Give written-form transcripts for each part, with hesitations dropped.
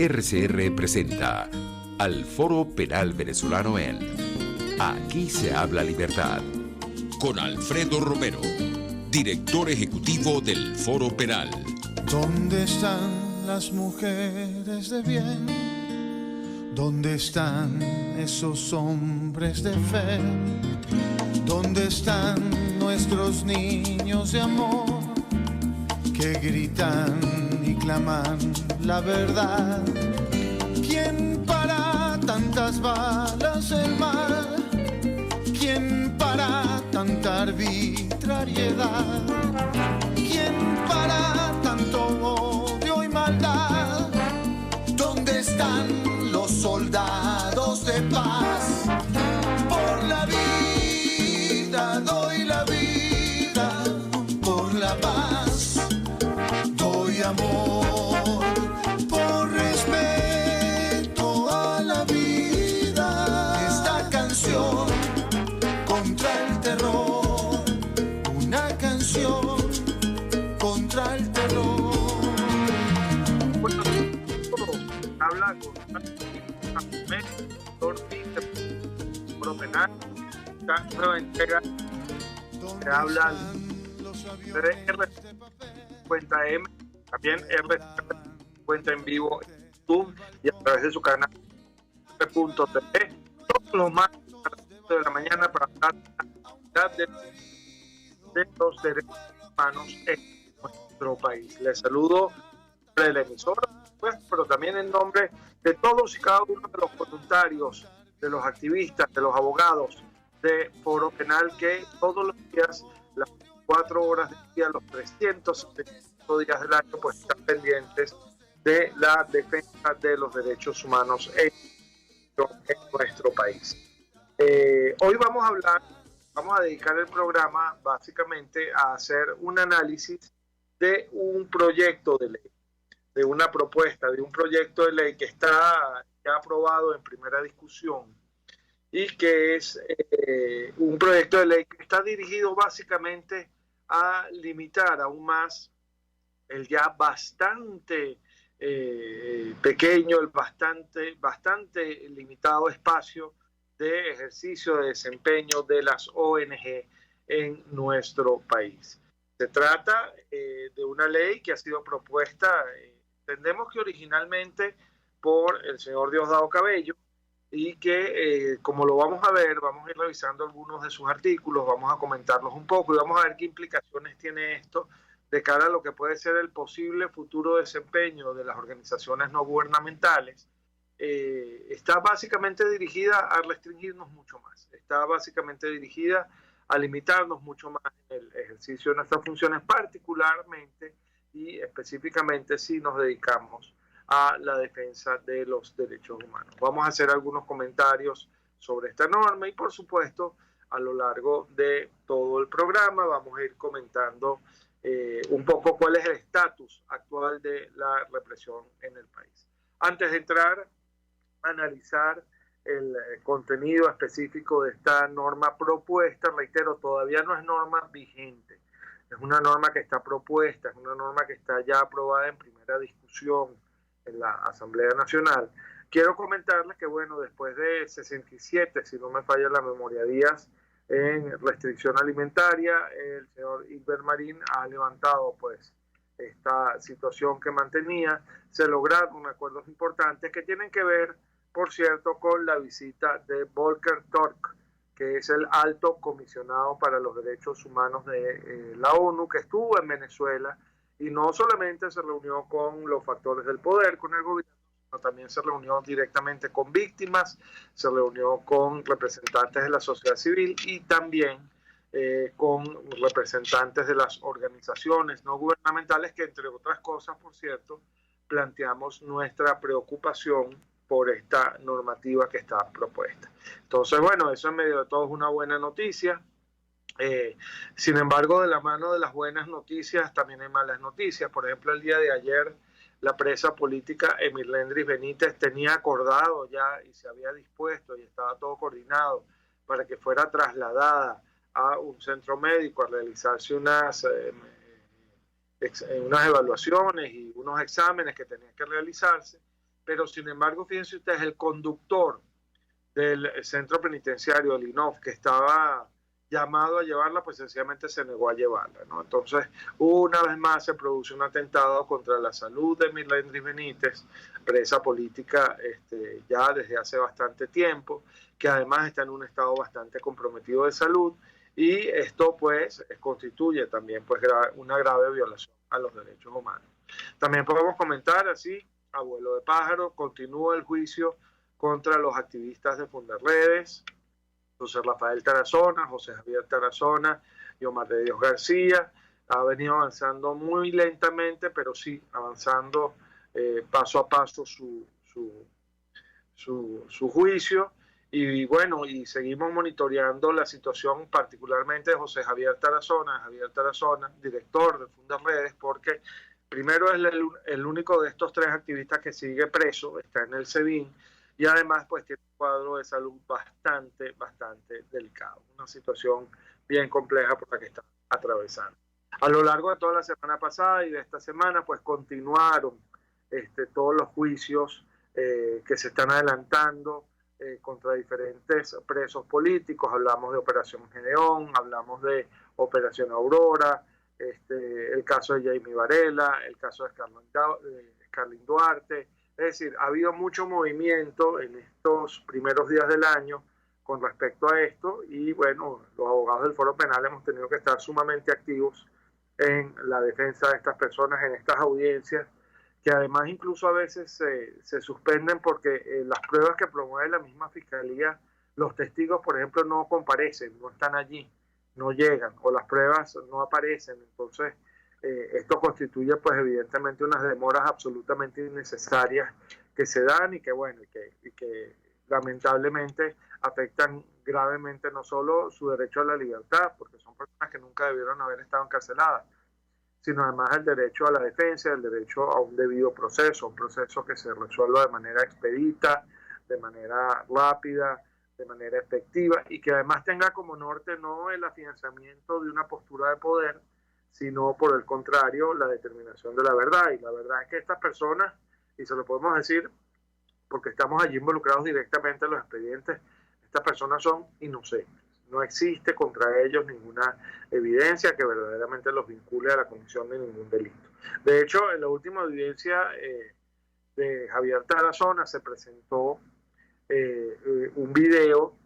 RCR presenta al Foro Penal Venezolano en Aquí se habla libertad, con Alfredo Romero, director ejecutivo del Foro Penal. ¿Dónde están las mujeres de bien? ¿Dónde están esos hombres de fe? ¿Dónde están nuestros niños de amor que gritan y claman la verdad? ¿Quién para tantas balas el mal? ¿Quién para tanta arbitrariedad? ¿Quién para tanto odio y maldad? ¿Dónde están los soldados de paz? Por la vida doy la vida, por la paz doy amor, por respeto a la vida. Esta canción contra el terror, una canción contra el terror. Bueno, habla con Foro Penal, esta nueva entrega que habla de R50M, también R50 en vivo en YouTube y a través de su canal R.TV, todos los martes a las 7 de la mañana para hablar de los derechos humanos en nuestro país. Les saludo de la emisora, pues, pero también en nombre de todos y cada uno de los voluntarios, de los activistas, de los abogados de Foro Penal que todos los días, las 4 horas del día, los 365 días del año, pues están pendientes de la defensa de los derechos humanos en nuestro país. Hoy vamos a dedicar el programa básicamente a hacer un análisis de un proyecto de ley, de una propuesta, de un proyecto de ley que está ya aprobado en primera discusión y que es un proyecto de ley que está dirigido básicamente a limitar aún más el ya bastante pequeño, el bastante limitado espacio de ejercicio de desempeño de las ONG en nuestro país. Se trata de una ley que ha sido propuesta, entendemos que originalmente por el señor Diosdado Cabello, y que como lo vamos a ver, vamos a ir revisando algunos de sus artículos, vamos a comentarlos un poco y vamos a ver qué implicaciones tiene esto de cara a lo que puede ser el posible futuro desempeño de las organizaciones no gubernamentales. Está básicamente dirigida a restringirnos mucho más, está básicamente dirigida a limitarnos mucho más en el ejercicio de nuestras funciones, particularmente y específicamente si nos dedicamos a la defensa de los derechos humanos. Vamos a hacer algunos comentarios sobre esta norma y, por supuesto, a lo largo de todo el programa vamos a ir comentando un poco cuál es el estatus actual de la represión en el país. Antes de entrar a analizar el contenido específico de esta norma propuesta, reitero, todavía no es norma vigente, es una norma que está propuesta, es una norma que está ya aprobada en primera discusión en la Asamblea Nacional. Quiero comentarles que, bueno, después de 67, si no me falla la memoria, días en restricción alimentaria, el señor Hilbert Marín ha levantado, pues, esta situación que mantenía. Se lograron acuerdos importantes que tienen que ver, por cierto, con la visita de Volker Turk, que es el alto comisionado para los derechos humanos de la ONU, que estuvo en Venezuela y no solamente se reunió con los factores del poder, con el gobierno, sino también se reunió directamente con víctimas, se reunió con representantes de la sociedad civil y también con representantes de las organizaciones no gubernamentales que, entre otras cosas, por cierto, planteamos nuestra preocupación por esta normativa que está propuesta. Entonces, bueno, eso en medio de todo es una buena noticia. Sin embargo, de la mano de las buenas noticias también hay malas noticias. Por ejemplo, el día de ayer la presa política Emilendris Benítez tenía acordado ya y se había dispuesto y estaba todo coordinado para que fuera trasladada a un centro médico a realizarse unas evaluaciones y unos exámenes que tenían que realizarse. pero sin embargo, fíjense ustedes, el conductor del centro penitenciario, el INOF, que estaba llamado a llevarla, pues sencillamente se negó a llevarla, ¿no? Entonces, una vez más se produce un atentado contra la salud de Mirlendris Benítez, presa política ya desde hace bastante tiempo, que además está en un estado bastante comprometido de salud, y esto pues constituye también pues una grave violación a los derechos humanos. También podemos comentar así, abuelo de pájaro, continúa el juicio contra los activistas de Fundarredes, José Rafael Tarazona, José Javier Tarazona y Omar de Dios García. Ha venido avanzando muy lentamente, pero sí avanzando paso a paso su juicio. Y bueno, y seguimos monitoreando la situación particularmente de José Javier Tarazona, director de Fundarredes, porque primero es el único de estos tres activistas que sigue preso, está en el SEBIN, y además pues tiene un cuadro de salud bastante delicado, una situación bien compleja por la que está atravesando. A lo largo de toda la semana pasada y de esta semana pues continuaron todos los juicios que se están adelantando contra diferentes presos políticos. Hablamos de Operación Gedeón, hablamos de Operación Aurora, el caso de Jamie Varela, el caso de Scarlin Duarte. Es decir, ha habido mucho movimiento en estos primeros días del año con respecto a esto, y bueno, los abogados del Foro Penal hemos tenido que estar sumamente activos en la defensa de estas personas, en estas audiencias, que además incluso a veces se suspenden porque las pruebas que promueve la misma Fiscalía, los testigos, por ejemplo, no comparecen, no están allí, no llegan, o las pruebas no aparecen. Entonces, esto constituye pues evidentemente unas demoras absolutamente innecesarias que se dan y que bueno, y que lamentablemente afectan gravemente no solo su derecho a la libertad, porque son personas que nunca debieron haber estado encarceladas, sino además el derecho a la defensa, el derecho a un debido proceso, un proceso que se resuelva de manera expedita, de manera rápida, de manera efectiva, y que además tenga como norte no el afianzamiento de una postura de poder, sino por el contrario la determinación de la verdad. Y la verdad es que estas personas, y se lo podemos decir porque estamos allí involucrados directamente en los expedientes, estas personas son inocentes. No existe contra ellos ninguna evidencia que verdaderamente los vincule a la comisión de ningún delito. De hecho, en la última audiencia de Javier Tarazona se presentó un video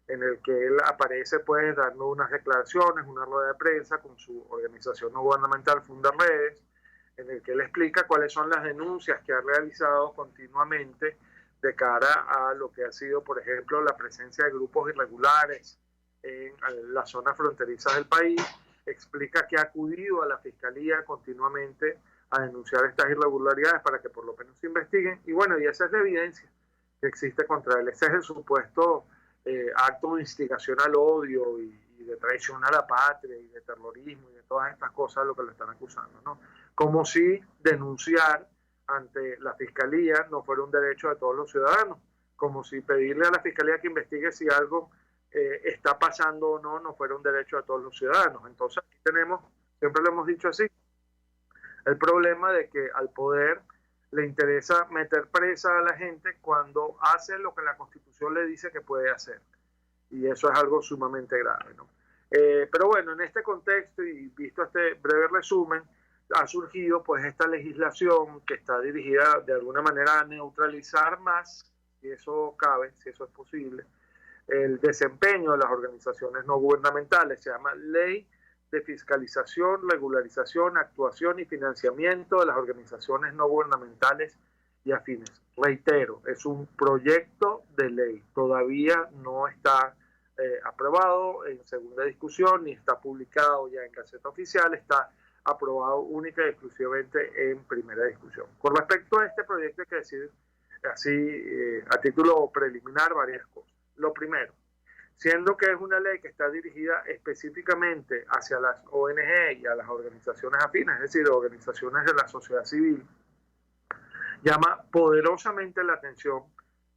en el que él aparece pues dando unas declaraciones, una rueda de prensa con su organización no gubernamental Fundarredes, en el que él explica cuáles son las denuncias que ha realizado continuamente de cara a lo que ha sido, por ejemplo, la presencia de grupos irregulares en las zonas fronterizas del país. Explica que ha acudido a la Fiscalía continuamente a denunciar estas irregularidades para que por lo menos se investiguen. Y bueno, y esa es la evidencia que existe contra él. Ese es el supuesto acto de instigación al odio y de traición a la patria y de terrorismo y de todas estas cosas a lo que lo están acusando, ¿no? Como si denunciar ante la Fiscalía no fuera un derecho de todos los ciudadanos, como si pedirle a la Fiscalía que investigue si algo está pasando o no fuera un derecho de todos los ciudadanos. Entonces aquí tenemos, siempre lo hemos dicho así, el problema de que al poder le interesa meter presa a la gente cuando hace lo que la Constitución le dice que puede hacer. Y eso es algo sumamente grave, ¿no? Pero bueno, en este contexto y visto este breve resumen, ha surgido pues esta legislación que está dirigida de alguna manera a neutralizar más, si eso cabe, si eso es posible, el desempeño de las organizaciones no gubernamentales. Se llama Ley de Fiscalización, Regularización, Actuación y Financiamiento de las Organizaciones No Gubernamentales y Afines. Reitero, es un proyecto de ley, todavía no está aprobado en segunda discusión ni está publicado ya en Gaceta Oficial, está aprobado única y exclusivamente en primera discusión. Con respecto a este proyecto hay que decir así a título preliminar varias cosas. Lo primero, siendo que es una ley que está dirigida específicamente hacia las ONG y a las organizaciones afines, es decir, organizaciones de la sociedad civil, llama poderosamente la atención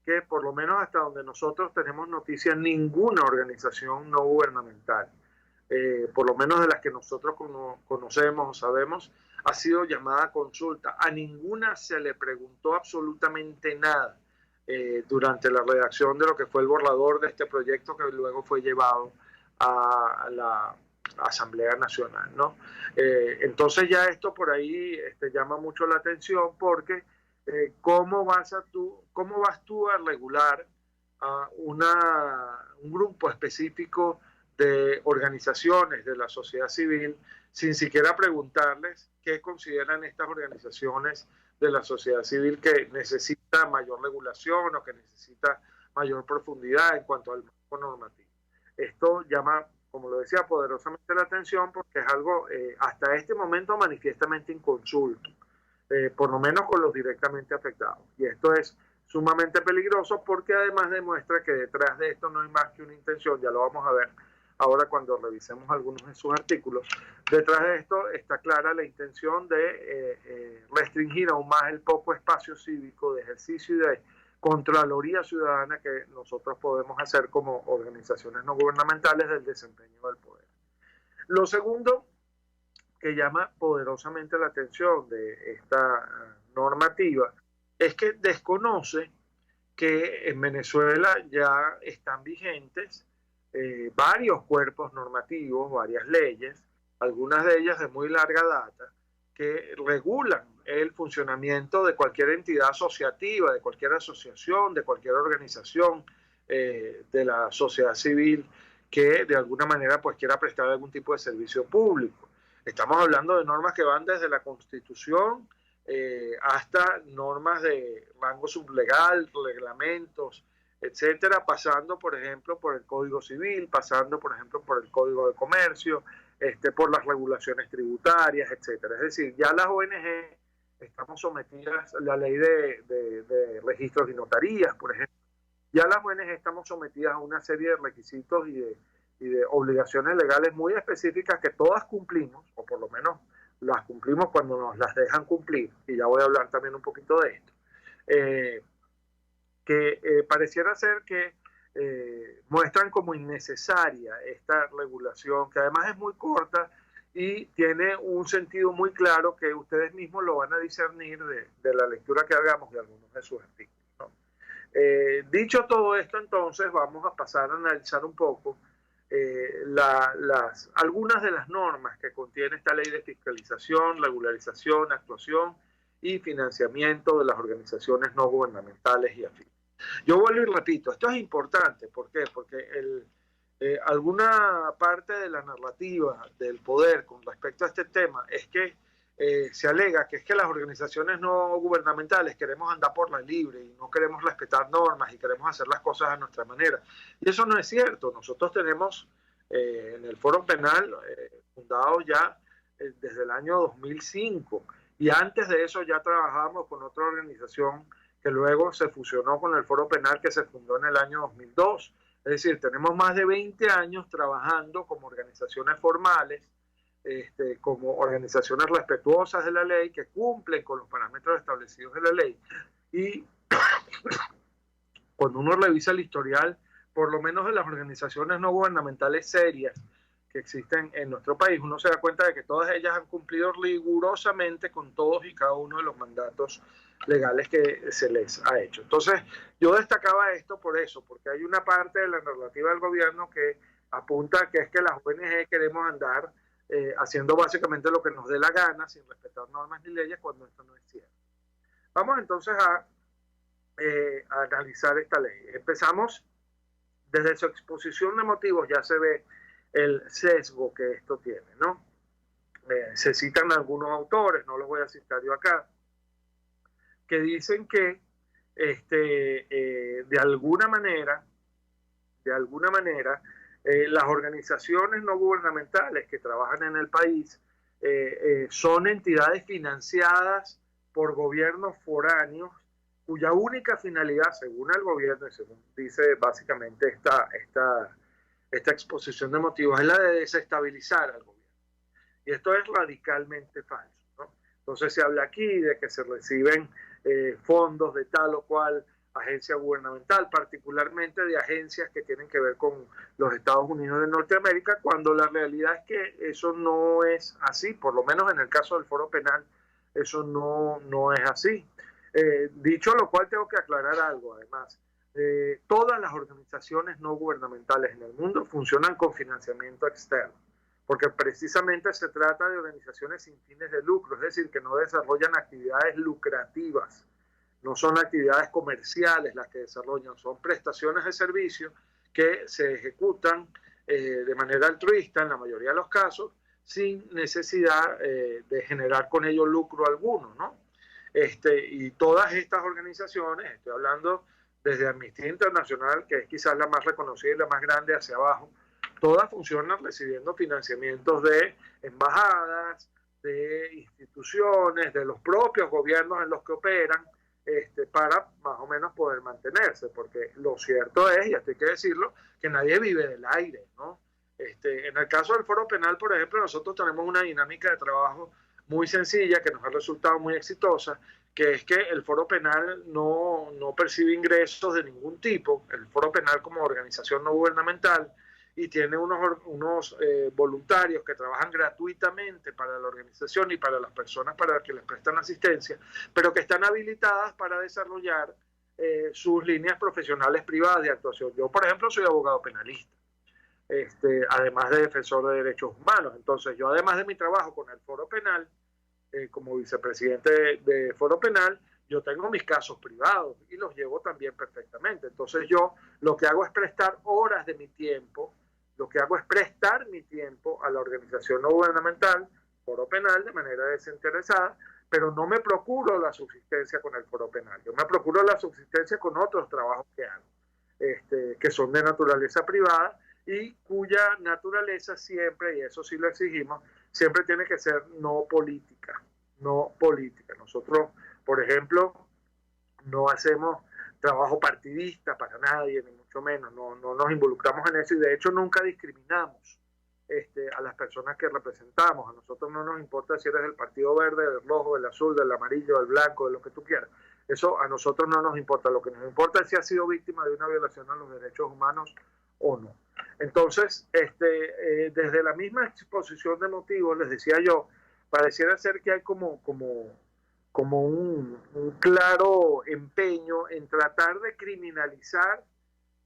que por lo menos hasta donde nosotros tenemos noticia, ninguna organización no gubernamental por lo menos de las que nosotros conocemos o sabemos, ha sido llamada a consulta. A ninguna se le preguntó absolutamente nada durante la redacción de lo que fue el borrador de este proyecto que luego fue llevado a la Asamblea Nacional, ¿no? Entonces ya esto por ahí llama mucho la atención porque ¿cómo vas tú a regular a un grupo específico de organizaciones de la sociedad civil sin siquiera preguntarles qué consideran estas organizaciones de la sociedad civil que necesita mayor regulación o que necesita mayor profundidad en cuanto al marco normativo? Esto llama, como lo decía, poderosamente la atención porque es algo hasta este momento manifiestamente inconsulto, por lo menos con los directamente afectados. Y esto es sumamente peligroso porque además demuestra que detrás de esto no hay más que una intención, ya lo vamos a ver ahora cuando revisemos algunos de sus artículos. Detrás de esto está clara la intención de restringir aún más el poco espacio cívico de ejercicio y de contraloría ciudadana que nosotros podemos hacer como organizaciones no gubernamentales del desempeño del poder. Lo segundo que llama poderosamente la atención de esta normativa es que desconoce que en Venezuela ya están vigentes varios cuerpos normativos, varias leyes, algunas de ellas de muy larga data, que regulan el funcionamiento de cualquier entidad asociativa, de cualquier asociación, de cualquier organización de la sociedad civil que de alguna manera pues quiera prestar algún tipo de servicio público. Estamos hablando de normas que van desde la Constitución hasta normas de rango sublegal, reglamentos, etcétera, pasando, por ejemplo, por el Código Civil, pasando, por ejemplo, por el Código de Comercio, por las regulaciones tributarias, etcétera. Es decir, ya las ONG estamos sometidas a la ley de registros y notarías, por ejemplo. Ya las ONG estamos sometidas a una serie de requisitos y de obligaciones legales muy específicas que todas cumplimos, o por lo menos las cumplimos cuando nos las dejan cumplir, y ya voy a hablar también un poquito de esto, pareciera ser que muestran como innecesaria esta regulación, que además es muy corta y tiene un sentido muy claro que ustedes mismos lo van a discernir de la lectura que hagamos de algunos de sus artículos, ¿no? Dicho todo esto, entonces vamos a pasar a analizar un poco algunas de las normas que contiene esta ley de fiscalización, regularización, actuación y financiamiento de las organizaciones no gubernamentales y afines. Yo vuelvo y repito, esto es importante. ¿Por qué? Porque alguna parte de la narrativa del poder con respecto a este tema es que se alega que es que las organizaciones no gubernamentales queremos andar por la libre y no queremos respetar normas y queremos hacer las cosas a nuestra manera. Y eso no es cierto. Nosotros tenemos en el Foro Penal fundado ya desde el año 2005 y antes de eso ya trabajábamos con otra organización que luego se fusionó con el Foro Penal que se fundó en el año 2002. Es decir, tenemos más de 20 años trabajando como organizaciones formales, como organizaciones respetuosas de la ley, que cumplen con los parámetros establecidos de la ley. Y cuando uno revisa el historial, por lo menos de las organizaciones no gubernamentales serias que existen en nuestro país, uno se da cuenta de que todas ellas han cumplido rigurosamente con todos y cada uno de los mandatos legales que se les ha hecho. Entonces, yo destacaba esto por eso, porque hay una parte de la narrativa del gobierno que apunta que es que las ONG queremos andar haciendo básicamente lo que nos dé la gana, sin respetar normas ni leyes, cuando esto no es cierto. Vamos entonces a analizar esta ley. Empezamos desde su exposición de motivos, ya se ve el sesgo que esto tiene, ¿no? Se citan algunos autores, no los voy a citar yo acá, que dicen que de alguna manera, las organizaciones no gubernamentales que trabajan en el país son entidades financiadas por gobiernos foráneos cuya única finalidad, según el gobierno y según dice básicamente esta exposición de motivos, es la de desestabilizar al gobierno. Y esto es radicalmente falso, ¿no? Entonces se habla aquí de que se reciben fondos de tal o cual agencia gubernamental, particularmente de agencias que tienen que ver con los Estados Unidos de Norteamérica, cuando la realidad es que eso no es así, por lo menos en el caso del Foro Penal, eso no es así. Dicho lo cual, tengo que aclarar algo, además. Todas las organizaciones no gubernamentales en el mundo funcionan con financiamiento externo, porque precisamente se trata de organizaciones sin fines de lucro, es decir, que no desarrollan actividades lucrativas, no son actividades comerciales las que desarrollan, son prestaciones de servicio que se ejecutan de manera altruista en la mayoría de los casos, sin necesidad de generar con ello lucro alguno, ¿no? Y todas estas organizaciones, estoy hablando desde Amnistía Internacional, que es quizás la más reconocida y la más grande hacia abajo, todas funcionan recibiendo financiamientos de embajadas, de instituciones, de los propios gobiernos en los que operan, para más o menos poder mantenerse, porque lo cierto es, y esto hay que decirlo, que nadie vive del aire, ¿no? En el caso del Foro Penal, por ejemplo, nosotros tenemos una dinámica de trabajo muy sencilla que nos ha resultado muy exitosa, que es que el Foro Penal no percibe ingresos de ningún tipo. El Foro Penal, como organización no gubernamental, y tiene unos voluntarios que trabajan gratuitamente para la organización y para las personas para las que les prestan asistencia, pero que están habilitadas para desarrollar sus líneas profesionales privadas de actuación. Yo, por ejemplo, soy abogado penalista, además de defensor de derechos humanos. Entonces, yo, además de mi trabajo con el Foro Penal, como vicepresidente de Foro Penal, yo tengo mis casos privados y los llevo también perfectamente. Entonces, yo lo que hago es prestar horas de mi tiempo, lo que hago es prestar mi tiempo a la organización no gubernamental, Foro Penal, de manera desinteresada, pero no me procuro la subsistencia con el Foro Penal. Yo me procuro la subsistencia con otros trabajos que hago, que son de naturaleza privada y cuya naturaleza siempre, y eso sí lo exigimos, siempre tiene que ser no política, no política. Nosotros, por ejemplo, no hacemos trabajo partidista para nadie, ni mucho menos, no nos involucramos en eso y de hecho nunca discriminamos a las personas que representamos. A nosotros no nos importa si eres del Partido Verde, del Rojo, del Azul, del Amarillo, del Blanco, de lo que tú quieras. Eso a nosotros no nos importa. Lo que nos importa es si ha sido víctima de una violación a los derechos humanos o no. Entonces, desde la misma exposición de motivos, les decía yo, pareciera ser que hay como un claro empeño en tratar de criminalizar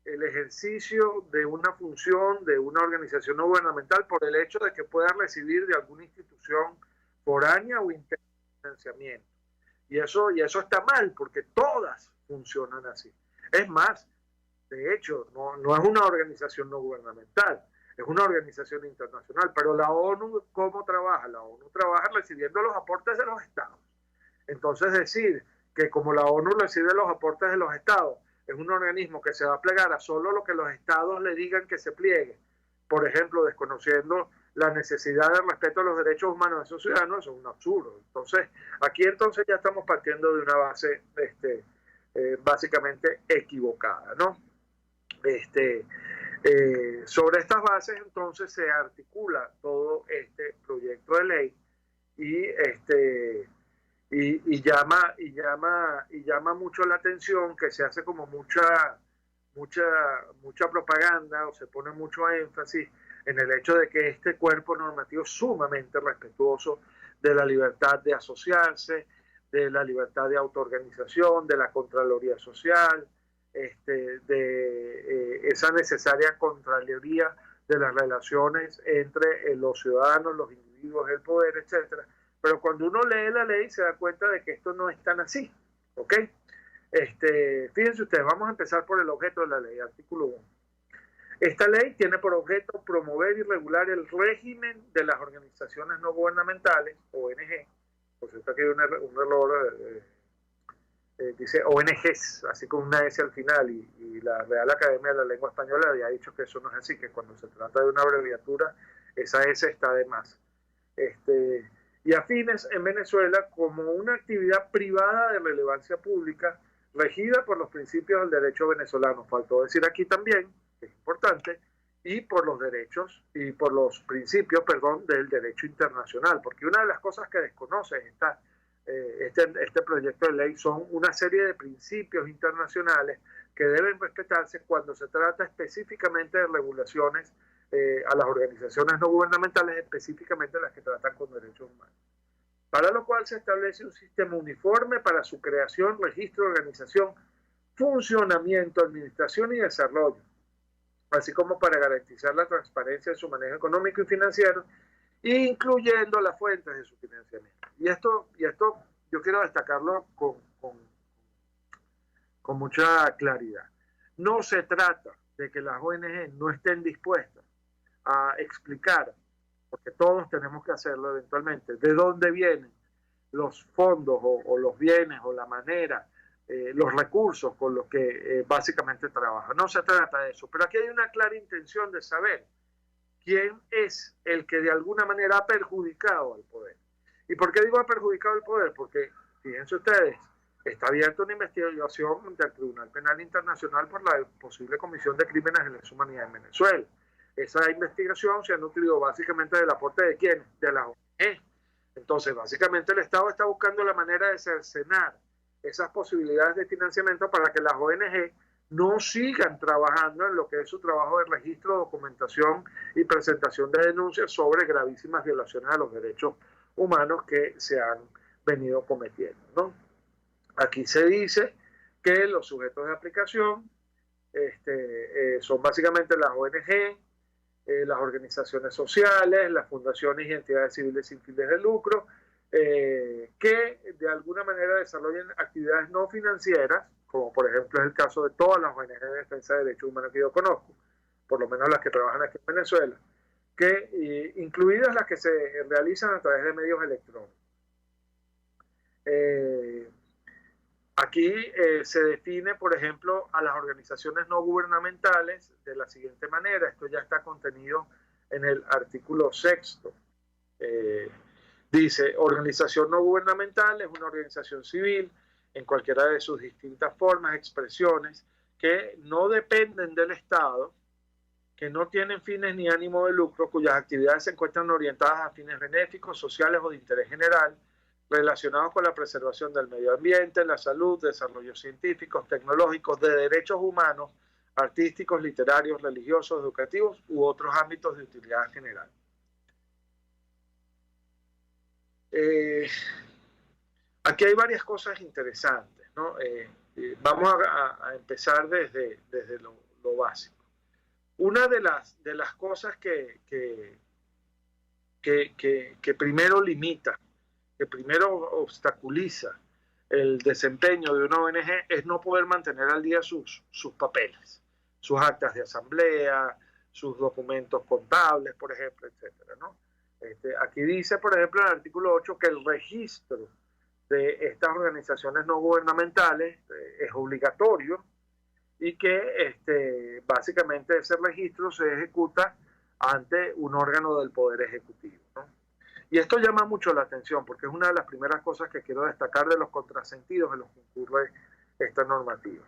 el ejercicio de una función de una organización no gubernamental por el hecho de que pueda recibir de alguna institución foránea o interna financiamiento. Y eso está mal, porque todas funcionan así. Es más, de hecho, no es una organización no gubernamental, es una organización internacional. Pero la ONU, ¿cómo trabaja? La ONU trabaja recibiendo los aportes de los estados. Entonces, decir que como la ONU recibe los aportes de los estados, es un organismo que se va a plegar a solo lo que los estados le digan que se pliegue, por ejemplo, desconociendo la necesidad de respeto a los derechos humanos de esos ciudadanos, eso es un absurdo. Entonces, aquí entonces ya estamos partiendo de una base básicamente equivocada, ¿no? Sobre estas bases entonces se articula todo este proyecto de ley y llama mucho la atención que se hace como mucha propaganda o se pone mucho énfasis en el hecho de que este cuerpo normativo es sumamente respetuoso de la libertad de asociarse, de la libertad de autoorganización, de la Contraloría Social, de esa necesaria Contraloría de las relaciones entre los ciudadanos, los individuos, el poder, etcétera. Pero cuando uno lee la ley se da cuenta de que esto no es tan así, ¿ok? Fíjense ustedes, vamos a empezar por el objeto de la ley, artículo 1. Esta ley tiene por objeto promover y regular el régimen de las organizaciones no gubernamentales, ONG. Por cierto, aquí hay un error, dice ONGs, así con una S al final, y la Real Academia de la Lengua Española había dicho que eso no es así, que cuando se trata de una abreviatura, esa S está de más. Y afines en Venezuela como una actividad privada de relevancia pública regida por los principios del derecho venezolano. Faltó decir aquí también, que es importante, y por los derechos y por los principios, del derecho internacional, porque una de las cosas que desconoce esta este proyecto de ley son una serie de principios internacionales que deben respetarse cuando se trata específicamente de regulaciones a las organizaciones no gubernamentales, específicamente las que tratan con derechos humanos. Para lo cual se establece un sistema uniforme para su creación, registro, organización, funcionamiento, administración y desarrollo, así como para garantizar la transparencia en su manejo económico y financiero, incluyendo las fuentes de su financiamiento. Y esto yo quiero destacarlo con mucha claridad. No se trata de que las ONG no estén dispuestas a explicar, porque todos tenemos que hacerlo eventualmente, de dónde vienen los fondos o los bienes o la manera, los recursos con los que básicamente trabajan. No se trata de eso, pero aquí hay una clara intención de saber quién es el que de alguna manera ha perjudicado al poder. ¿Y por qué digo ha perjudicado al poder? Porque, fíjense ustedes, está abierta una investigación ante el Tribunal Penal Internacional por la posible comisión de crímenes de lesa humanidad en Venezuela. Esa investigación se ha nutrido básicamente del aporte de ¿quiénes? De las ONG. Entonces, básicamente el Estado está buscando la manera de cercenar esas posibilidades de financiamiento para que las ONG no sigan trabajando en lo que es su trabajo de registro, documentación y presentación de denuncias sobre gravísimas violaciones a los derechos humanos que se han venido cometiendo, ¿no? Aquí se dice que los sujetos de aplicación son básicamente las ONG, las organizaciones sociales, las fundaciones y entidades civiles sin fines de lucro, que de alguna manera desarrollen actividades no financieras, como por ejemplo es el caso de todas las ONG de defensa de derechos humanos que yo conozco, por lo menos las que trabajan aquí en Venezuela, que incluidas las que se realizan a través de medios electrónicos. Aquí se define, por ejemplo, a las organizaciones no gubernamentales de la siguiente manera. Esto ya está contenido en el artículo 6. Dice, organización no gubernamental es una organización civil en cualquiera de sus distintas formas, expresiones, que no dependen del Estado, que no tienen fines ni ánimo de lucro, cuyas actividades se encuentran orientadas a fines benéficos, sociales o de interés general, relacionados con la preservación del medio ambiente, la salud, desarrollos científicos, tecnológicos, de derechos humanos, artísticos, literarios, religiosos, educativos u otros ámbitos de utilidad general. Aquí hay varias cosas interesantes, ¿no? Vamos a empezar desde lo básico. Una de las cosas que primero limita, que primero obstaculiza el desempeño de una ONG es no poder mantener al día sus papeles, sus actas de asamblea, sus documentos contables, por ejemplo, etcétera, ¿no? Aquí dice, por ejemplo, en el artículo 8 que el registro de estas organizaciones no gubernamentales es obligatorio y que básicamente ese registro se ejecuta ante un órgano del Poder Ejecutivo, ¿no? Y esto llama mucho la atención porque es una de las primeras cosas que quiero destacar de los contrasentidos en los que incurre esta normativa.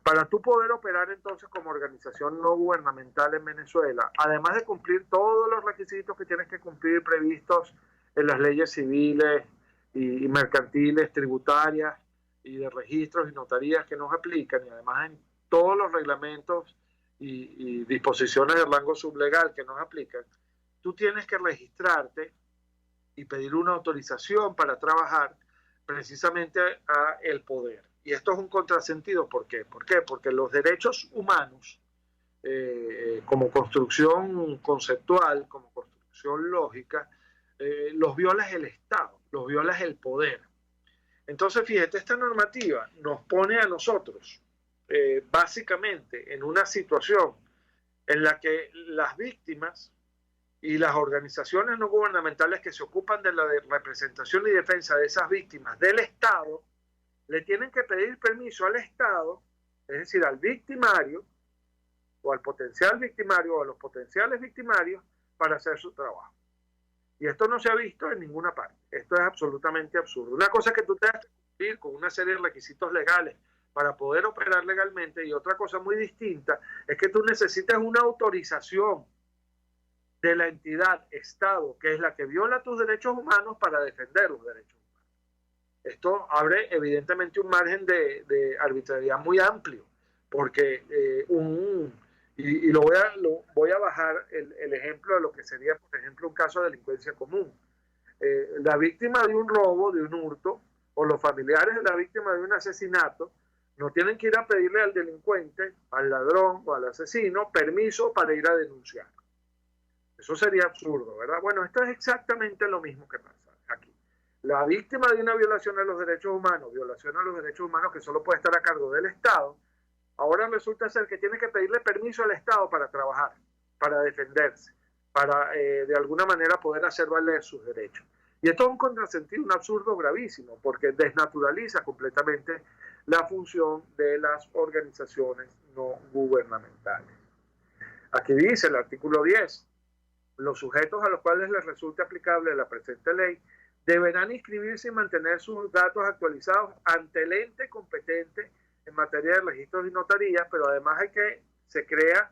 Para tú poder operar entonces como organización no gubernamental en Venezuela, además de cumplir todos los requisitos que tienes que cumplir previstos en las leyes civiles y mercantiles, tributarias y de registros y notarías que nos aplican, y además en todos los reglamentos y disposiciones de rango sublegal que nos aplican, tú tienes que registrarte y pedir una autorización para trabajar precisamente a el poder. Y esto es un contrasentido. ¿Por qué? ¿Por qué? Porque los derechos humanos, como construcción conceptual, como construcción lógica, los viola el Estado, los viola el poder. Entonces, fíjate, esta normativa nos pone a nosotros básicamente en una situación en la que las víctimas y las organizaciones no gubernamentales que se ocupan de la representación y defensa de esas víctimas del Estado le tienen que pedir permiso al Estado, es decir, al victimario o al potencial victimario o a los potenciales victimarios para hacer su trabajo. Y esto no se ha visto en ninguna parte. Esto es absolutamente absurdo. Una cosa es que tú tengas que cumplir con una serie de requisitos legales para poder operar legalmente, y otra cosa muy distinta es que tú necesitas una autorización de la entidad Estado, que es la que viola tus derechos humanos, para defender los derechos humanos. Esto abre evidentemente un margen de arbitrariedad muy amplio, porque voy a bajar el ejemplo de lo que sería, por ejemplo, un caso de delincuencia común. La víctima de un robo, de un hurto, o los familiares de la víctima de un asesinato, no tienen que ir a pedirle al delincuente, al ladrón o al asesino, permiso para ir a denunciar. Eso sería absurdo, ¿verdad? Bueno, esto es exactamente lo mismo que pasa aquí. La víctima de una violación a los derechos humanos, violación a los derechos humanos que solo puede estar a cargo del Estado, ahora resulta ser que tiene que pedirle permiso al Estado para trabajar, para defenderse, para de alguna manera poder hacer valer sus derechos. Y esto es un contrasentido, un absurdo gravísimo, porque desnaturaliza completamente la función de las organizaciones no gubernamentales. Aquí dice el artículo 10, los sujetos a los cuales les resulte aplicable la presente ley deberán inscribirse y mantener sus datos actualizados ante el ente competente en materia de registros y notarías, pero además se crea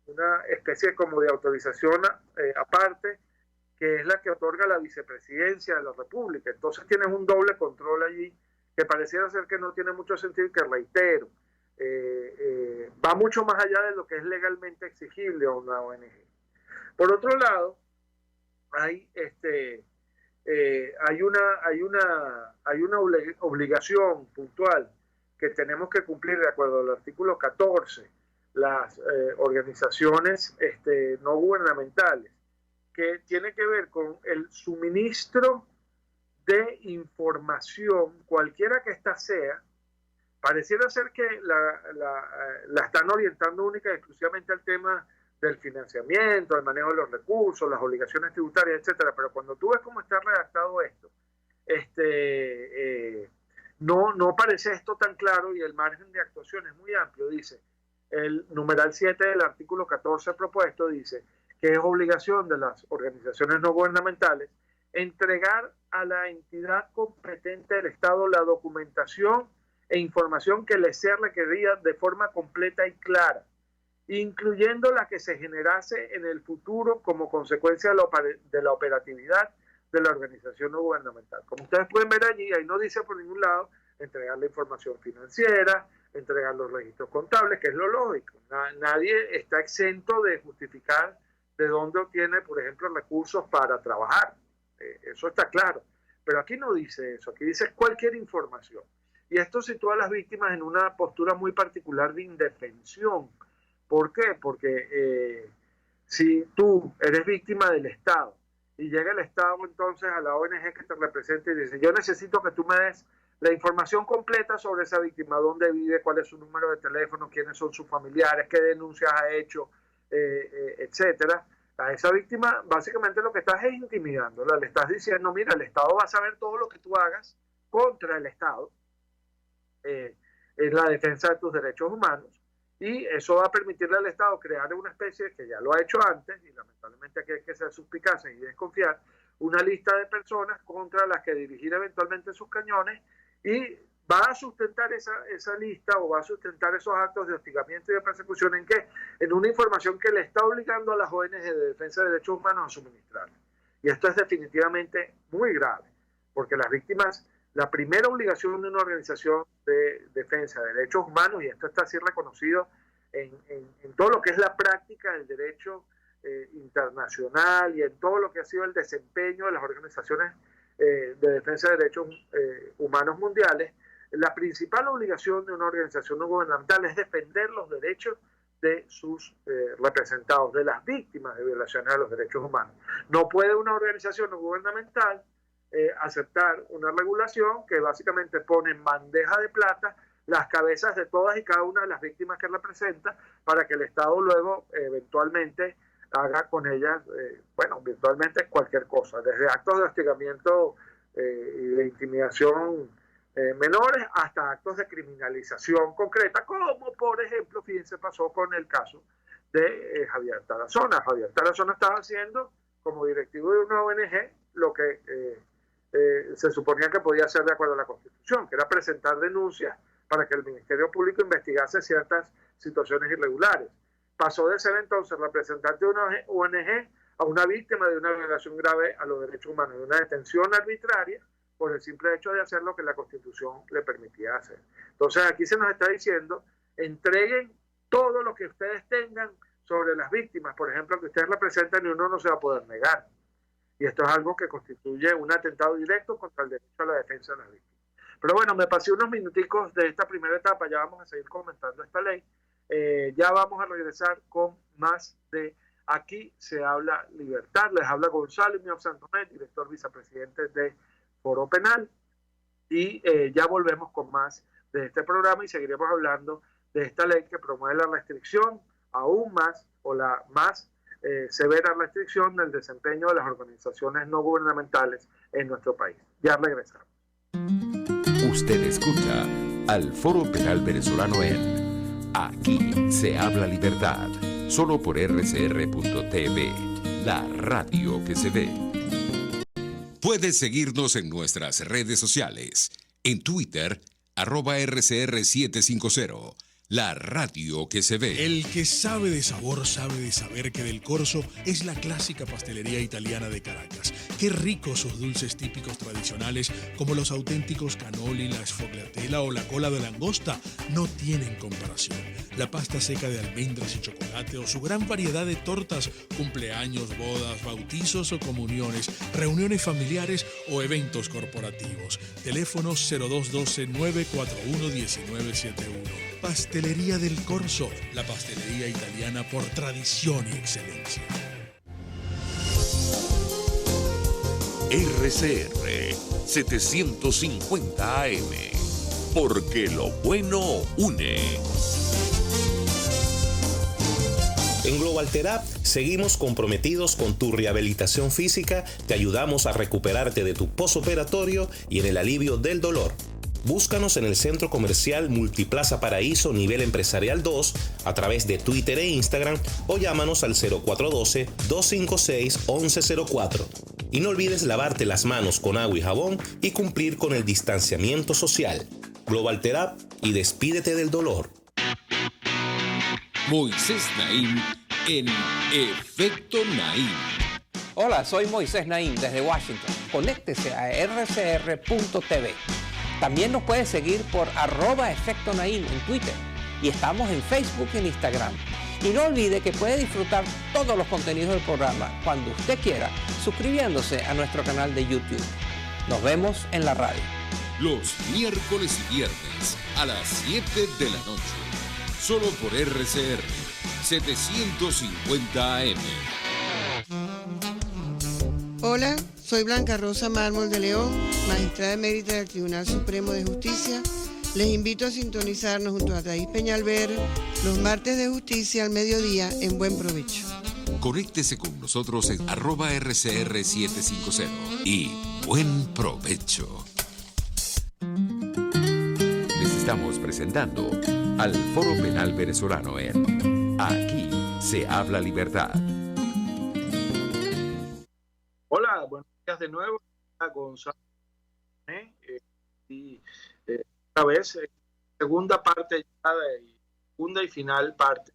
una especie como de autorización aparte, que es la que otorga la vicepresidencia de la República. Entonces tienes un doble control allí que pareciera ser que no tiene mucho sentido y que, reitero, va mucho más allá de lo que es legalmente exigible a una ONG. Por otro lado, hay una obligación puntual que tenemos que cumplir de acuerdo al artículo 14, las organizaciones no gubernamentales, que tiene que ver con el suministro de información, cualquiera que ésta sea. Pareciera ser que la están orientando única y exclusivamente al tema del financiamiento, el manejo de los recursos, las obligaciones tributarias, etcétera. Pero cuando tú ves cómo está redactado esto, no parece esto tan claro y el margen de actuación es muy amplio. Dice, el numeral 7 del artículo 14 propuesto dice que es obligación de las organizaciones no gubernamentales entregar a la entidad competente del Estado la documentación e información que les sea requerida de forma completa y clara, incluyendo la que se generase en el futuro como consecuencia de la operatividad de la organización no gubernamental. Como ustedes pueden ver allí, ahí no dice por ningún lado entregar la información financiera, entregar los registros contables, que es lo lógico. Nadie está exento de justificar de dónde obtiene, por ejemplo, recursos para trabajar. Eso está claro. Pero aquí no dice eso, aquí dice cualquier información. Y esto sitúa a las víctimas en una postura muy particular de indefensión. ¿Por qué? Porque si tú eres víctima del Estado y llega el Estado entonces a la ONG que te representa y dice, yo necesito que tú me des la información completa sobre esa víctima, dónde vive, cuál es su número de teléfono, quiénes son sus familiares, qué denuncias ha hecho, etcétera. A esa víctima básicamente lo que estás es intimidándola, le estás diciendo, mira, el Estado va a saber todo lo que tú hagas contra el Estado en la defensa de tus derechos humanos, y eso va a permitirle al Estado crear una especie, que ya lo ha hecho antes, y lamentablemente aquí hay que ser suspicaces y desconfiar, una lista de personas contra las que dirigir eventualmente sus cañones, y va a sustentar esa lista o va a sustentar esos actos de hostigamiento y de persecución ¿en qué? En una información que le está obligando a las ONG de defensa de derechos humanos a suministrar. Y esto es definitivamente muy grave, porque las víctimas, la primera obligación de una organización de defensa de derechos humanos, y esto está así reconocido en todo lo que es la práctica del derecho internacional y en todo lo que ha sido el desempeño de las organizaciones de defensa de derechos humanos mundiales, la principal obligación de una organización no gubernamental es defender los derechos de sus representados, de las víctimas de violaciones a los derechos humanos. No puede una organización no gubernamental aceptar una regulación que básicamente pone en bandeja de plata las cabezas de todas y cada una de las víctimas que representa para que el Estado luego eventualmente haga con ellas, virtualmente cualquier cosa, desde actos de hostigamiento y de intimidación menores hasta actos de criminalización concreta, como por ejemplo, fíjense, pasó con el caso de Javier Tarazona. Javier Tarazona estaba haciendo como directivo de una ONG lo que se suponía que podía hacer de acuerdo a la Constitución, que era presentar denuncias para que el Ministerio Público investigase ciertas situaciones irregulares. Pasó de ser entonces representante de una ONG a una víctima de una violación grave a los derechos humanos, de una detención arbitraria por el simple hecho de hacer lo que la Constitución le permitía hacer. Entonces aquí se nos está diciendo, entreguen todo lo que ustedes tengan sobre las víctimas, por ejemplo, que ustedes representan, y uno no se va a poder negar. Y esto es algo que constituye un atentado directo contra el derecho a la defensa de las víctimas. Pero bueno, me pasé unos minuticos de esta primera etapa, ya vamos a seguir comentando esta ley. Ya vamos a regresar con más de Aquí se habla libertad. Les habla Gonzalo Muñoz Santomé, director vicepresidente de Foro Penal. Y ya volvemos con más de este programa y seguiremos hablando de esta ley que promueve la restricción aún más, o la más severa restricción del desempeño de las organizaciones no gubernamentales en nuestro país. Ya regresamos. Usted escucha al Foro Penal Venezolano en Aquí se habla libertad, solo por rcr.tv, la radio que se ve. Puedes seguirnos en nuestras redes sociales, en Twitter, @RCR750, la radio que se ve. El que sabe de sabor sabe de saber que Del Corso es la clásica pastelería italiana de Caracas. Qué ricos sus dulces típicos tradicionales, como los auténticos cannoli, la sfogliatella o la cola de langosta, no tienen comparación. La pasta seca de almendras y chocolate o su gran variedad de tortas, cumpleaños, bodas, bautizos o comuniones, reuniones familiares o eventos corporativos. Teléfono 0212-941-1971. Pastelería Del Corso, la pastelería italiana por tradición y excelencia. RCR 750 AM, porque lo bueno une. En Global Therapy seguimos comprometidos con tu rehabilitación física, te ayudamos a recuperarte de tu posoperatorio y en el alivio del dolor. Búscanos en el Centro Comercial Multiplaza Paraíso Nivel Empresarial 2 a través de Twitter e Instagram o llámanos al 0412-256-1104. Y no olvides lavarte las manos con agua y jabón y cumplir con el distanciamiento social. Global Therapy y despídete del dolor. Moisés Naim en Efecto Naim. Hola, soy Moisés Naim desde Washington. Conéctese a rcr.tv. También nos puede seguir por @Efecto Naim en Twitter. Y estamos en Facebook y en Instagram. Y no olvide que puede disfrutar todos los contenidos del programa cuando usted quiera, suscribiéndose a nuestro canal de YouTube. Nos vemos en la radio. Los miércoles y viernes a las 7 de la noche. Solo por RCR 750 AM. Hola, soy Blanca Rosa Mármol de León, magistrada emérita del Tribunal Supremo de Justicia. Les invito a sintonizarnos junto a Thais Peñalver los martes de justicia al mediodía en Buen Provecho. Conéctese con nosotros en @RCR750 y buen provecho. Les estamos presentando al Foro Penal Venezolano en Aquí se habla libertad. Hola, buenos días de nuevo. Gonzalo. Esta vez, segunda parte segunda y final parte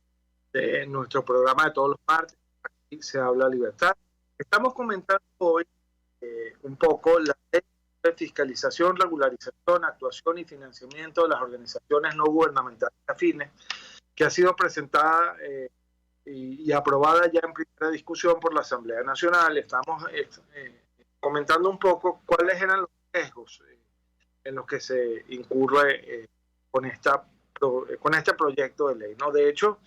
de nuestro programa de todos los martes. Aquí se habla libertad. Estamos comentando hoy un poco la ley de fiscalización, regularización, actuación y financiamiento de las organizaciones no gubernamentales afines, que ha sido presentada y aprobada ya en primera discusión por la Asamblea Nacional. Estamos comentando un poco cuáles eran los riesgos en los que se incurre con este proyecto de ley, ¿no? De hecho,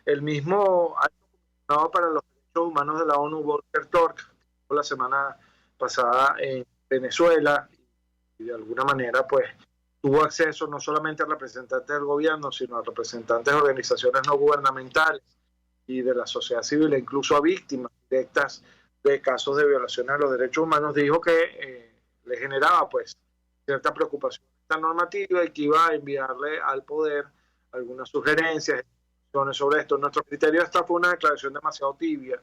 el mismo alto comisionado para los derechos humanos de la ONU, Volker Turk, la semana pasada en Venezuela, y de alguna manera pues tuvo acceso no solamente a representantes del gobierno, sino a representantes de organizaciones no gubernamentales y de la sociedad civil, e incluso a víctimas directas de casos de violaciones a los derechos humanos. Dijo que le generaba pues cierta preocupación esta normativa y que iba a enviarle al poder algunas sugerencias sobre esto. Nuestro criterio esta fue una declaración demasiado tibia.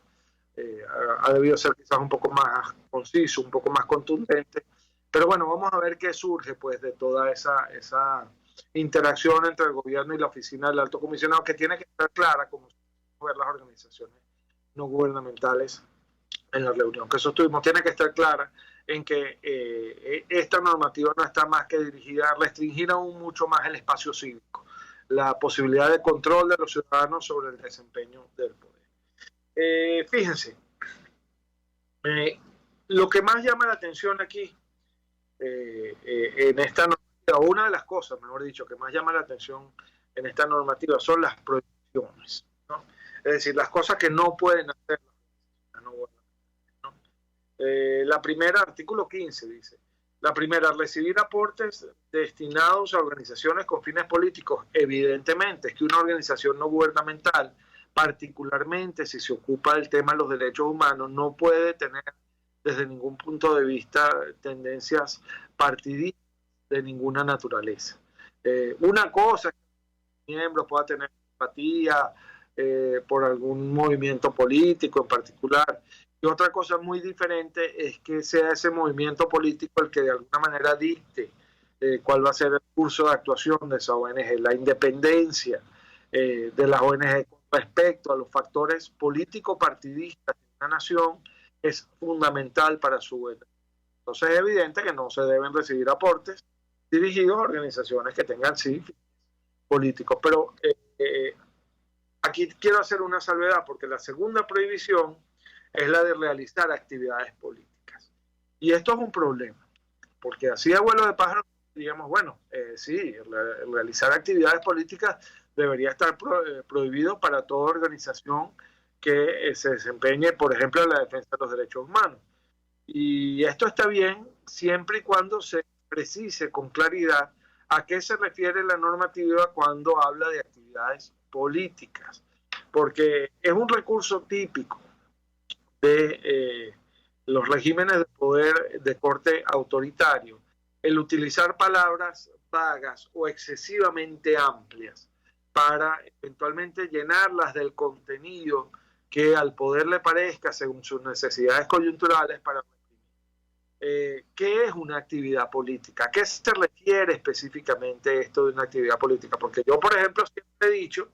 Ha debido ser quizás un poco más conciso, un poco más contundente, pero bueno, vamos a ver qué surge pues de toda esa interacción entre el gobierno y la oficina del alto comisionado, que tiene que estar clara, como ver las organizaciones no gubernamentales en la reunión que sostuvimos, tiene que estar clara en que esta normativa no está más que dirigida a restringir aún mucho más el espacio cívico, la posibilidad de control de los ciudadanos sobre el desempeño del poder. Fíjense, lo que más llama la atención aquí, en esta normativa, una de las cosas, mejor dicho, que más llama la atención en esta normativa son las prohibiciones, ¿no? Es decir, las cosas que no pueden hacer. La primera, artículo 15, dice: la primera, recibir aportes destinados a organizaciones con fines políticos. Evidentemente, es que una organización no gubernamental, particularmente si se ocupa del tema de los derechos humanos, no puede tener desde ningún punto de vista tendencias partidistas de ninguna naturaleza. Una cosa es que un miembro pueda tener empatía por algún movimiento político en particular, y otra cosa muy diferente es que sea ese movimiento político el que de alguna manera dicte cuál va a ser el curso de actuación de esa ONG. La independencia de las ONG con respecto a los factores político-partidistas de una nación es fundamental para su gobierno. Entonces es evidente que no se deben recibir aportes dirigidos a organizaciones que tengan sí políticos. Pero aquí quiero hacer una salvedad, porque la segunda prohibición es la de realizar actividades políticas. Y esto es un problema, porque así a vuelo de pájaro diríamos, bueno, sí, realizar actividades políticas debería estar prohibido para toda organización que se desempeñe, por ejemplo, en la defensa de los derechos humanos. Y esto está bien siempre y cuando se precise con claridad a qué se refiere la normativa cuando habla de actividades políticas, porque es un recurso típico de los regímenes de poder de corte autoritario el utilizar palabras vagas o excesivamente amplias para eventualmente llenarlas del contenido que al poder le parezca según sus necesidades coyunturales para ¿qué es una actividad política? ¿A qué se refiere específicamente esto de una actividad política? Porque yo, por ejemplo, siempre he dicho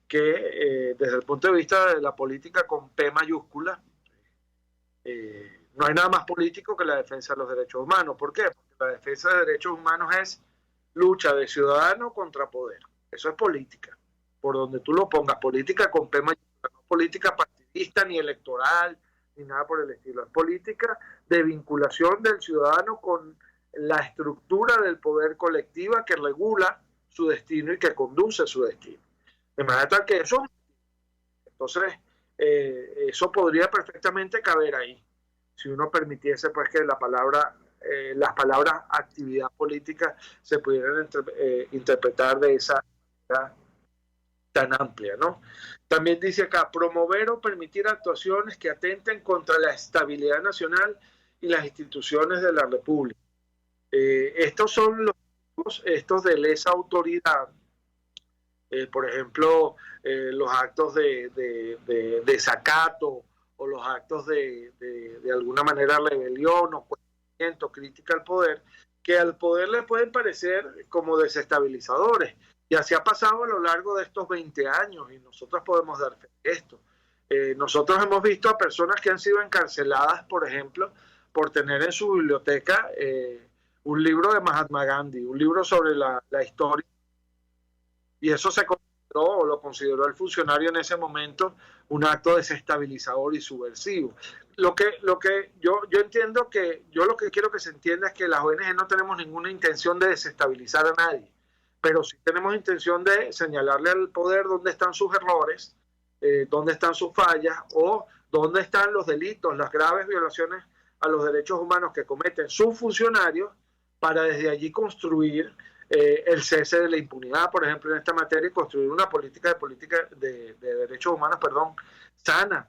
que desde el punto de vista de la política con P mayúscula, no hay nada más político que la defensa de los derechos humanos. ¿Por qué? Porque la defensa de derechos humanos es lucha de ciudadano contra poder. Eso es política, por donde tú lo pongas, política con P mayúscula, no política partidista ni electoral, ni nada por el estilo. Es política de vinculación del ciudadano con la estructura del poder colectiva que regula su destino y que conduce su destino. De manera tal que eso, entonces, eso podría perfectamente caber ahí, si uno permitiese pues que las palabras actividad política se pudieran interpretar de esa manera tan amplia, ¿no? También dice acá, promover o permitir actuaciones que atenten contra la estabilidad nacional y las instituciones de la República. Estos son estos de lesa autoridad, por ejemplo, los actos de desacato o los actos de alguna manera rebelión o cuestionamiento, crítica al poder, que al poder le pueden parecer como desestabilizadores. Y así ha pasado a lo largo de estos 20 años y nosotros podemos dar fe de esto. Nosotros hemos visto a personas que han sido encarceladas, por ejemplo, por tener en su biblioteca un libro de Mahatma Gandhi, un libro sobre la historia, y eso se consideró o lo consideró el funcionario en ese momento un acto desestabilizador y subversivo. Lo que yo entiendo que yo lo que quiero que se entienda es que las ONG no tenemos ninguna intención de desestabilizar a nadie, pero sí tenemos intención de señalarle al poder dónde están sus errores, dónde están sus fallas o dónde están los delitos, las graves violaciones a los derechos humanos que cometen sus funcionarios, para desde allí construir el cese de la impunidad, por ejemplo, en esta materia, y construir una política de derechos humanos, sana,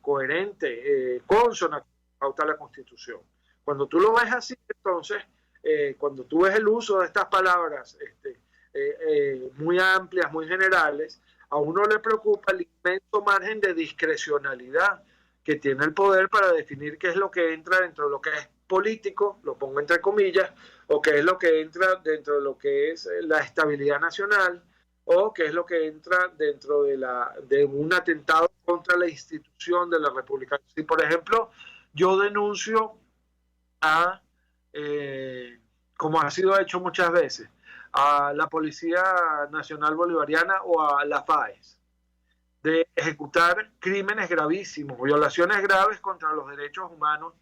coherente, consona con la pauta de la Constitución. Cuando tú lo ves así, entonces, cuando tú ves el uso de estas palabras muy amplias, muy generales, a uno le preocupa el inmenso margen de discrecionalidad que tiene el poder para definir qué es lo que entra dentro de lo que es político, lo pongo entre comillas, o qué es lo que entra dentro de lo que es la estabilidad nacional, o qué es lo que entra dentro de un atentado contra la institución de la República. Si, por ejemplo, yo denuncio a, como ha sido hecho muchas veces, a la Policía Nacional Bolivariana o a la FAES, de ejecutar crímenes gravísimos, violaciones graves contra los derechos humanos,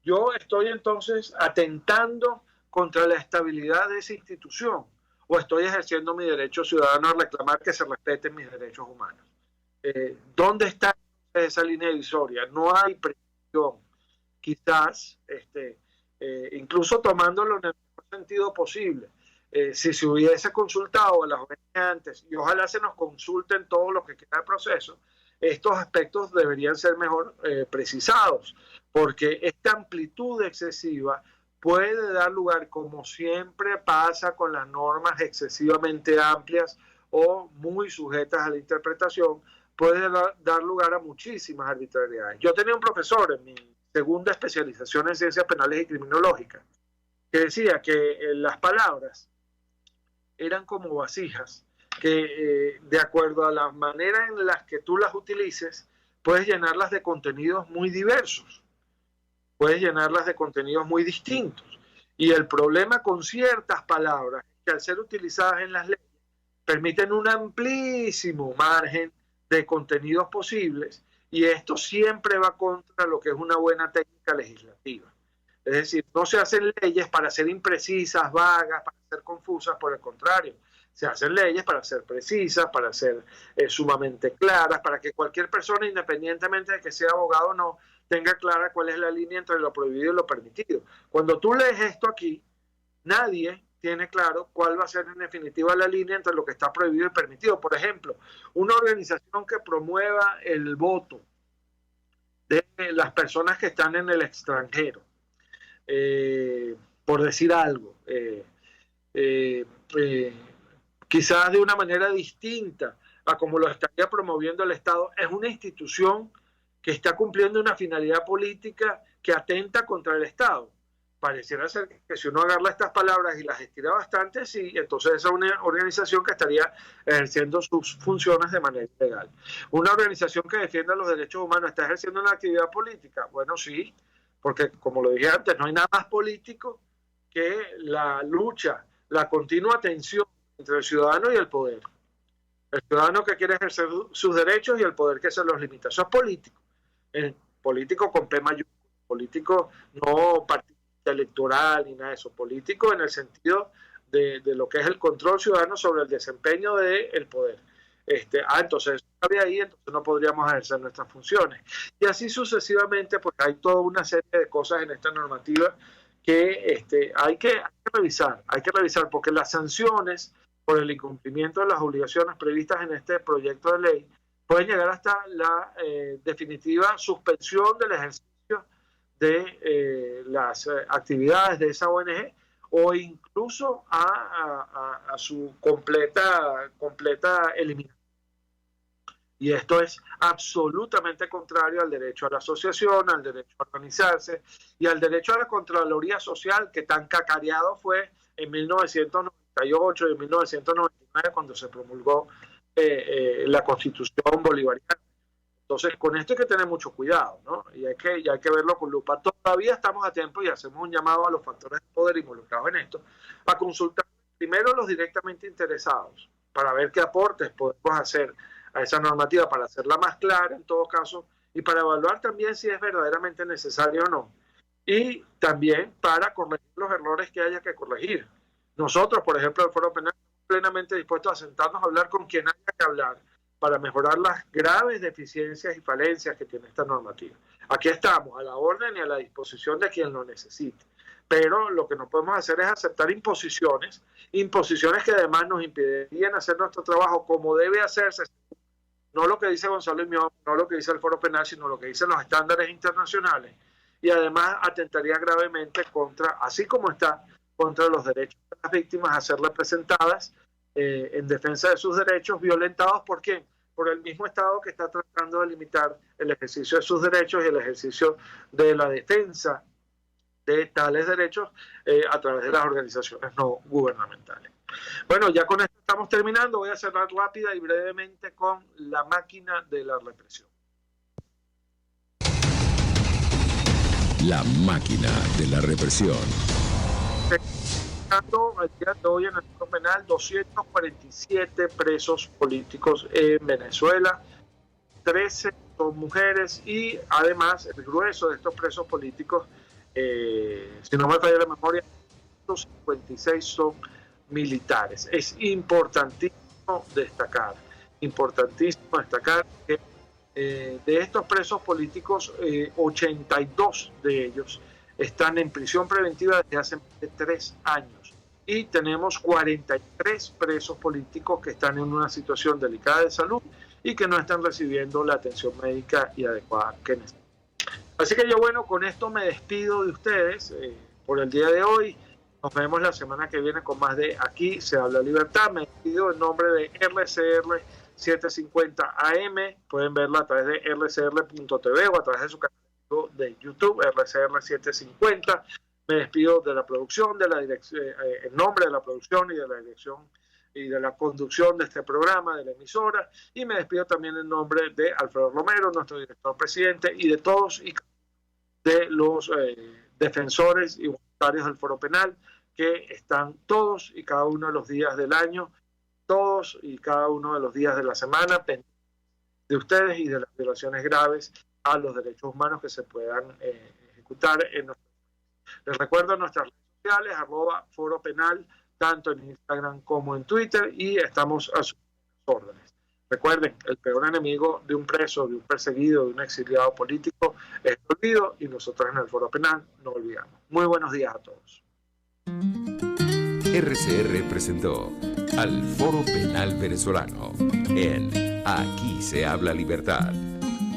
yo estoy entonces atentando contra la estabilidad de esa institución, o estoy ejerciendo mi derecho ciudadano a reclamar que se respeten mis derechos humanos. ¿Dónde está esa línea divisoria? No hay precisión. Quizás, incluso tomándolo en el mejor sentido posible, si se hubiese consultado a las ONG antes, y ojalá se nos consulten todo lo que queda del proceso, estos aspectos deberían ser mejor precisados, porque esta amplitud excesiva puede dar lugar, como siempre pasa con las normas excesivamente amplias o muy sujetas a la interpretación, puede dar lugar a muchísimas arbitrariedades. Yo tenía un profesor en mi segunda especialización en ciencias penales y criminológicas que decía que las palabras eran como vasijas que de acuerdo a la manera en la que tú las utilices, puedes llenarlas de contenidos muy diversos, puedes llenarlas de contenidos muy distintos. Y el problema con ciertas palabras es que al ser utilizadas en las leyes, permiten un amplísimo margen de contenidos posibles, y esto siempre va contra lo que es una buena técnica legislativa. Es decir, no se hacen leyes para ser imprecisas, vagas, para ser confusas, por el contrario, se hacen leyes para ser precisas, para ser sumamente claras, para que cualquier persona, independientemente de que sea abogado o no, tenga clara cuál es la línea entre lo prohibido y lo permitido. Cuando tú lees esto aquí, nadie tiene claro cuál va a ser en definitiva la línea entre lo que está prohibido y permitido. Por ejemplo, una organización que promueva el voto de las personas que están en el extranjero, por decir algo, quizás de una manera distinta a como lo estaría promoviendo el Estado, es una institución que está cumpliendo una finalidad política que atenta contra el Estado. Pareciera ser que si uno agarra estas palabras y las estira bastante, sí, entonces es una organización que estaría ejerciendo sus funciones de manera ilegal. Una organización que defienda los derechos humanos está ejerciendo una actividad política. Bueno, sí, porque como lo dije antes, no hay nada más político que la lucha, la continua tensión entre el ciudadano y el poder. El ciudadano que quiere ejercer sus derechos y el poder que se los limita. Eso es político. El político con P mayúscula, político no partidista electoral ni nada de eso, político en el sentido de lo que es el control ciudadano sobre el desempeño del poder. Entonces eso cabe ahí, entonces no podríamos ejercer nuestras funciones. Y así sucesivamente, pues hay toda una serie de cosas en esta normativa que hay que revisar, porque las sanciones por el incumplimiento de las obligaciones previstas en este proyecto de ley pueden llegar hasta la definitiva suspensión del ejercicio de las actividades de esa ONG o incluso a su completa eliminación. Y esto es absolutamente contrario al derecho a la asociación, al derecho a organizarse y al derecho a la Contraloría Social, que tan cacareado fue en 1998 y en 1999 cuando se promulgó la Constitución bolivariana. Entonces, con esto hay que tener mucho cuidado, ¿no? Y hay que verlo con lupa. Todavía estamos a tiempo y hacemos un llamado a los factores de poder involucrados en esto, a consultar primero a los directamente interesados, para ver qué aportes podemos hacer a esa normativa, para hacerla más clara en todo caso, y para evaluar también si es verdaderamente necesario o no. Y también para corregir los errores que haya que corregir. Nosotros, por ejemplo, el Foro Penal, plenamente dispuestos a sentarnos a hablar con quien haya que hablar, para mejorar las graves deficiencias y falencias que tiene esta normativa. Aquí estamos, a la orden y a la disposición de quien lo necesite. Pero lo que no podemos hacer es aceptar imposiciones que además nos impedirían hacer nuestro trabajo como debe hacerse, no lo que dice Gonzalo Imión, no lo que dice el Foro Penal, sino lo que dicen los estándares internacionales, y además atentaría gravemente contra, así como está, contra los derechos de las víctimas a ser representadas en defensa de sus derechos, violentados ¿por quién? Por el mismo Estado que está tratando de limitar el ejercicio de sus derechos y el ejercicio de la defensa de tales derechos a través de las organizaciones no gubernamentales. Bueno, ya con esto estamos terminando. Voy a cerrar rápida y brevemente con la máquina de la represión. La máquina de la represión. Al día de hoy en el Foro Penal 247 presos políticos en Venezuela, 13 son mujeres y además el grueso de estos presos políticos, si no me falla la memoria, 156 son militares. Es importantísimo destacar que de estos presos políticos, 82 de ellos están en prisión preventiva desde hace más de 3 años y tenemos 43 presos políticos que están en una situación delicada de salud y que no están recibiendo la atención médica y adecuada que necesitan. Así que yo, bueno, con esto me despido de ustedes por el día de hoy. Nos vemos la semana que viene con más de Aquí se habla libertad. Me despido en nombre de RCR 750 AM. Pueden verla a través de rcr.tv o a través de su canal de YouTube, RCR 750. Me despido de la producción, de la dirección, en nombre de la producción y de la dirección y de la conducción de este programa, de la emisora, y me despido también en nombre de Alfredo Romero, nuestro director presidente, y de todos y de los defensores y voluntarios del Foro Penal, que están todos y cada uno de los días del año, todos y cada uno de los días de la semana, pendientes de ustedes y de las violaciones graves a los derechos humanos que se puedan ejecutar en nuestro país. Les recuerdo nuestras redes sociales, @Foro Penal, tanto en Instagram como en Twitter, y estamos a sus órdenes. Recuerden, el peor enemigo de un preso, de un perseguido, de un exiliado político es el olvido, y nosotros en el Foro Penal no olvidamos. Muy buenos días a todos. RCR presentó al Foro Penal Venezolano en Aquí se habla libertad.